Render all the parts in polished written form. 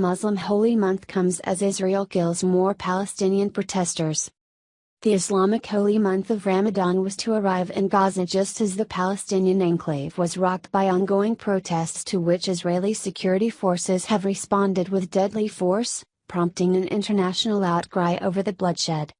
Muslim holy month comes as Israel kills more Palestinian protesters. The Islamic holy month of Ramadan was to arrive in Gaza just as the Palestinian enclave was rocked by ongoing protests to which Israeli security forces have responded with deadly force, prompting an international outcry over the bloodshed.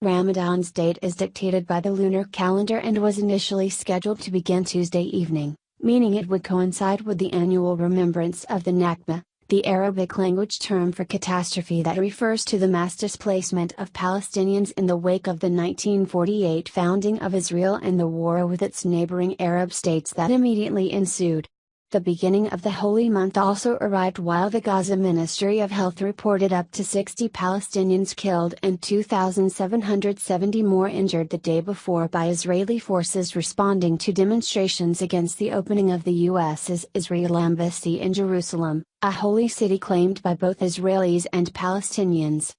Ramadan's date is dictated by the lunar calendar and was initially scheduled to begin Tuesday evening, meaning it would coincide with the annual remembrance of the Nakba, the Arabic language term for catastrophe that refers to the mass displacement of Palestinians in the wake of the 1948 founding of Israel and the war with its neighboring Arab states that immediately ensued. The beginning of the holy month also arrived while the Gaza Ministry of Health reported up to 60 Palestinians killed and 2,770 more injured the day before by Israeli forces responding to demonstrations against the opening of the U.S.'s Israel embassy in Jerusalem, a holy city claimed by both Israelis and Palestinians.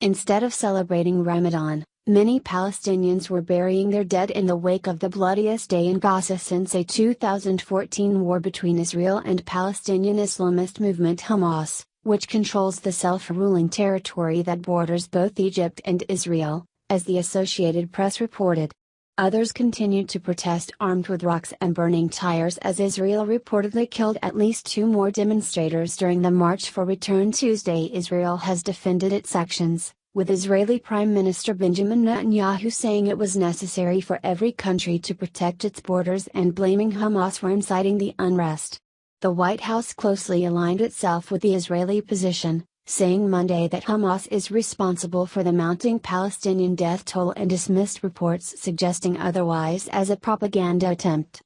Instead of celebrating Ramadan, many Palestinians were burying their dead in the wake of the bloodiest day in Gaza since a 2014 war between Israel and Palestinian Islamist movement Hamas, which controls the self-ruling territory that borders both Egypt and Israel, as the Associated Press reported. Others continued to protest armed with rocks and burning tires as Israel reportedly killed at least 2 more demonstrators during the March for Return Tuesday. Israel has defended its actions, with Israeli Prime Minister Benjamin Netanyahu saying it was necessary for every country to protect its borders and blaming Hamas for inciting the unrest. The White House closely aligned itself with the Israeli position, saying Monday that Hamas is responsible for the mounting Palestinian death toll and dismissed reports suggesting otherwise as a propaganda attempt.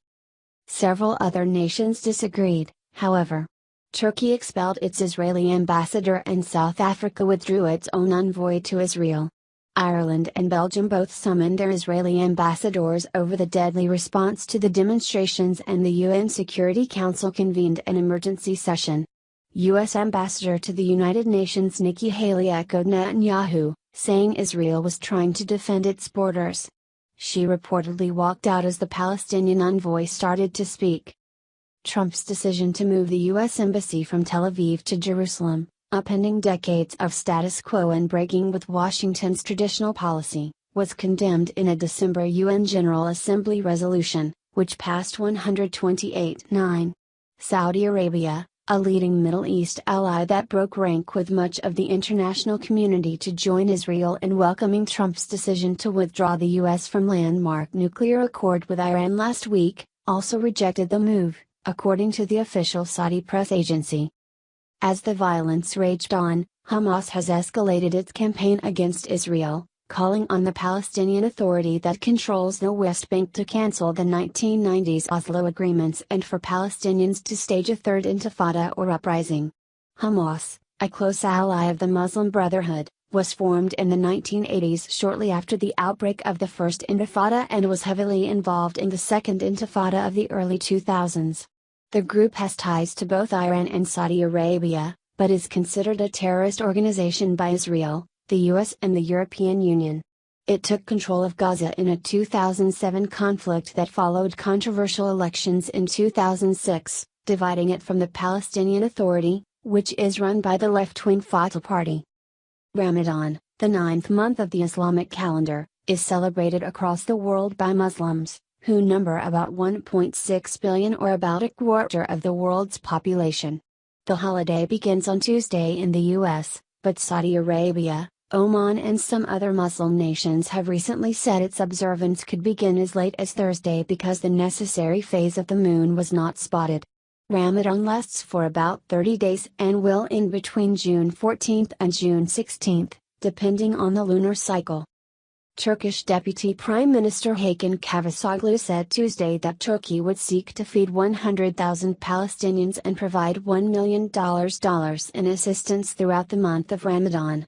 Several other nations disagreed, however. Turkey expelled its Israeli ambassador and South Africa withdrew its own envoy to Israel. Ireland and Belgium both summoned their Israeli ambassadors over the deadly response to the demonstrations, and the UN Security Council convened an emergency session. U.S. Ambassador to the United Nations Nikki Haley echoed Netanyahu, saying Israel was trying to defend its borders. She reportedly walked out as the Palestinian envoy started to speak. Trump's decision to move the U.S. Embassy from Tel Aviv to Jerusalem, upending decades of status quo and breaking with Washington's traditional policy, was condemned in a December UN General Assembly resolution, which passed 128-9. Saudi Arabia, a leading Middle East ally that broke rank with much of the international community to join Israel in welcoming Trump's decision to withdraw the U.S. from landmark nuclear accord with Iran last week, also rejected the move, according to the official Saudi press agency. As the violence raged on, Hamas has escalated its campaign against Israel, calling on the Palestinian Authority that controls the West Bank to cancel the 1990s Oslo agreements and for Palestinians to stage a third intifada or uprising. Hamas, a close ally of the Muslim Brotherhood, was formed in the 1980s shortly after the outbreak of the First Intifada and was heavily involved in the Second Intifada of the early 2000s. The group has ties to both Iran and Saudi Arabia, but is considered a terrorist organization by Israel, the US and the European Union. It took control of Gaza in a 2007 conflict that followed controversial elections in 2006, dividing it from the Palestinian Authority, which is run by the left-wing Fatah Party. Ramadan, the 9th month of the Islamic calendar, is celebrated across the world by Muslims, who number about 1.6 billion or about a quarter of the world's population. The holiday begins on Tuesday in the U.S., but Saudi Arabia, Oman and some other Muslim nations have recently said its observance could begin as late as Thursday because the necessary phase of the moon was not spotted. Ramadan lasts for about 30 days and will end between June 14 and June 16, depending on the lunar cycle. Turkish Deputy Prime Minister Hakan Kavacoglu said Tuesday that Turkey would seek to feed 100,000 Palestinians and provide $1 million in assistance throughout the month of Ramadan.